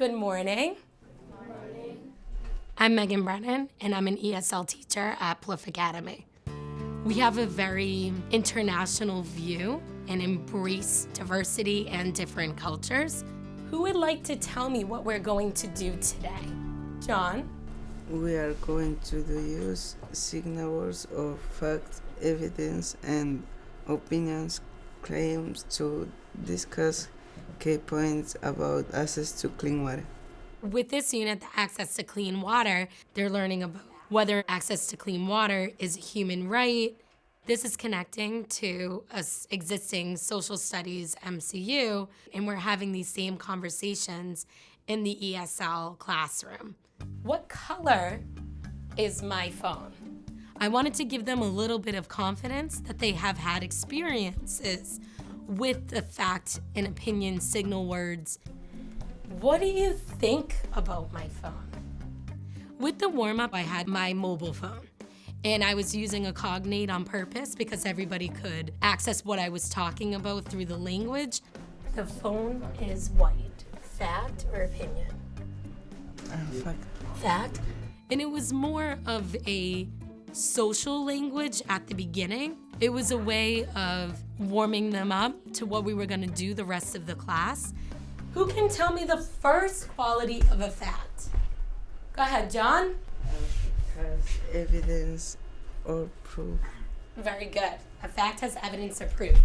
Good morning. I'm Megan Brennan, and I'm an ESL teacher at Pliff Academy. We have a very international view and embrace diversity and different cultures. Who would like to tell me what we're going to do today? John? We are going to use signals of fact, evidence, and opinions claims to discuss key points about access to clean water. With this unit, the access to clean water, they're learning about whether access to clean water is a human right. This is connecting to an existing social studies MCU, and we're having these same conversations in the ESL classroom. What color is my phone? I wanted to give them a little bit of confidence that they have had experiences with the fact and opinion signal words. What do you think about my phone? With the warm-up, I had my mobile phone, and I was using a cognate on purpose because everybody could access what I was talking about through the language. The phone is white. Fact or opinion? Fact. Fact. And it was more of a social language at the beginning. It was a way of warming them up to what we were going to do the rest of the class. Who can tell me the first quality of a fact? Go ahead, John. Has evidence or proof. Very good. A fact has evidence or proof.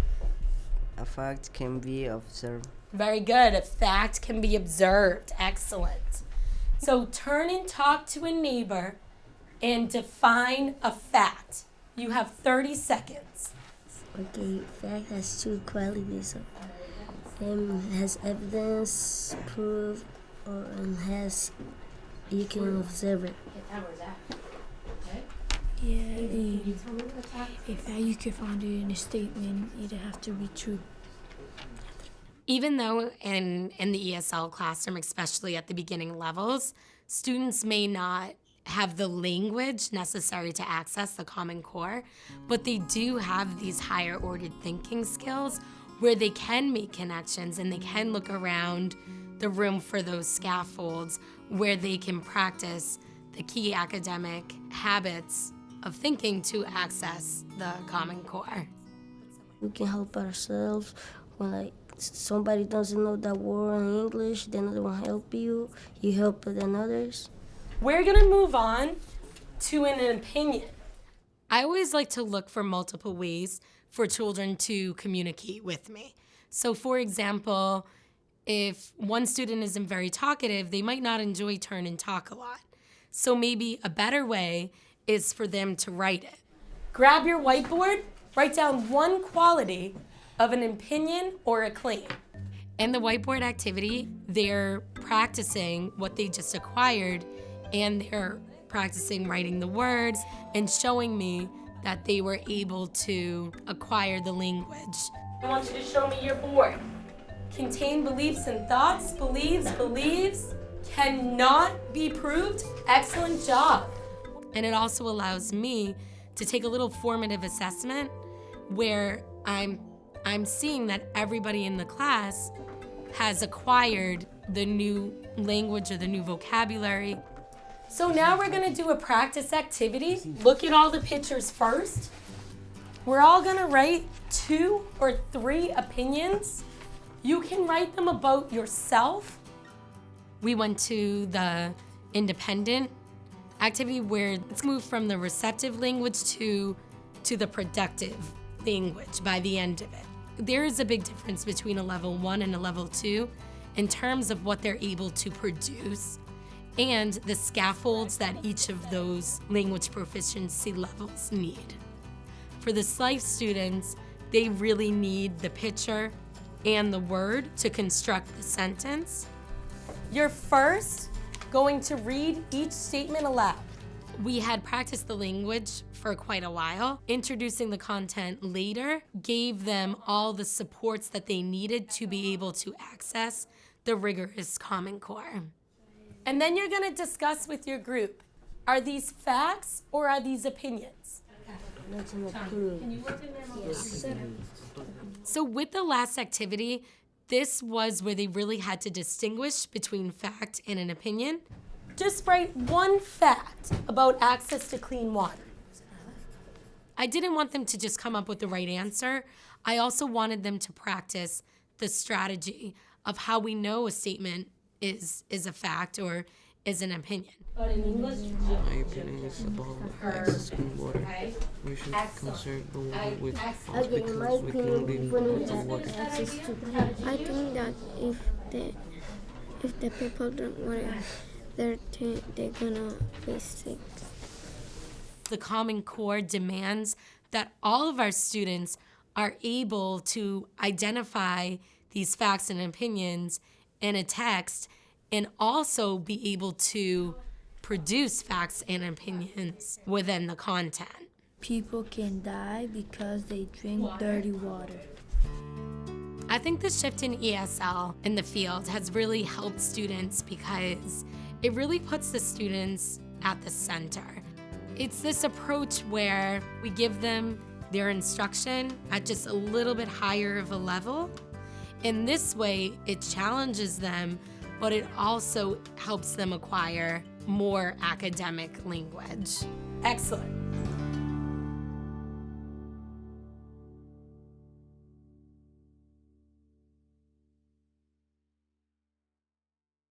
A fact can be observed. Very good. A fact can be observed. Excellent. So turn and talk to a neighbor and define a fact. You have 30 seconds. Okay, fact has two qualities. Has evidence, proof, or you can observe it. Yeah, a fact you can find it in a statement, it'd have to be true. Even though in the ESL classroom, especially at the beginning levels, students may not have the language necessary to access the Common Core, but they do have these higher ordered thinking skills where they can make connections and they can look around the room for those scaffolds where they can practice the key academic habits of thinking to access the Common Core. We can help ourselves when somebody doesn't know that word in English, then they won't help you. You help than others. We're gonna move on to an opinion. I always like to look for multiple ways for children to communicate with me. So for example, if one student isn't very talkative, they might not enjoy turn and talk a lot. So maybe a better way is for them to write it. Grab your whiteboard, write down one quality of an opinion or a claim. In the whiteboard activity, they're practicing what they just acquired, and they're practicing writing the words and showing me that they were able to acquire the language. I want you to show me your board. Contain beliefs and thoughts, believes, cannot be proved. Excellent job. And it also allows me to take a little formative assessment where I'm seeing that everybody in the class has acquired the new language or the new vocabulary. So now we're gonna do a practice activity. Look at all the pictures first. We're all gonna write 2 or 3 opinions. You can write them about yourself. We went to the independent activity where it's moved from the receptive language to the productive language by the end of it. There is a big difference between a level 1 and a level 2 in terms of what they're able to produce and the scaffolds that each of those language proficiency levels need. For the SLIFE students, they really need the picture and the word to construct the sentence. You're first going to read each statement aloud. We had practiced the language for quite a while. Introducing the content later gave them all the supports that they needed to be able to access the rigorous Common Core. And then you're gonna discuss with your group, are these facts or are these opinions? That's an opinion. So with the last activity, This was where they really had to distinguish between fact and an opinion. Just write one fact about access to clean water. I didn't want them to just come up with the right answer. I also wanted them to practice the strategy of how we know a statement is a fact or is an opinion. My opinion is about access to clean water. We should conserve the water with us because we can live without water. I think that if the people don't water they're gonna be sick. The Common Core demands that all of our students are able to identify these facts and opinions in a text and also be able to produce facts and opinions within the content. People can die because they drink dirty water. I think the shift in ESL in the field has really helped students because it really puts the students at the center. It's this approach where we give them their instruction at just a little bit higher of a level. In this way, it challenges them, but it also helps them acquire more academic language. Excellent.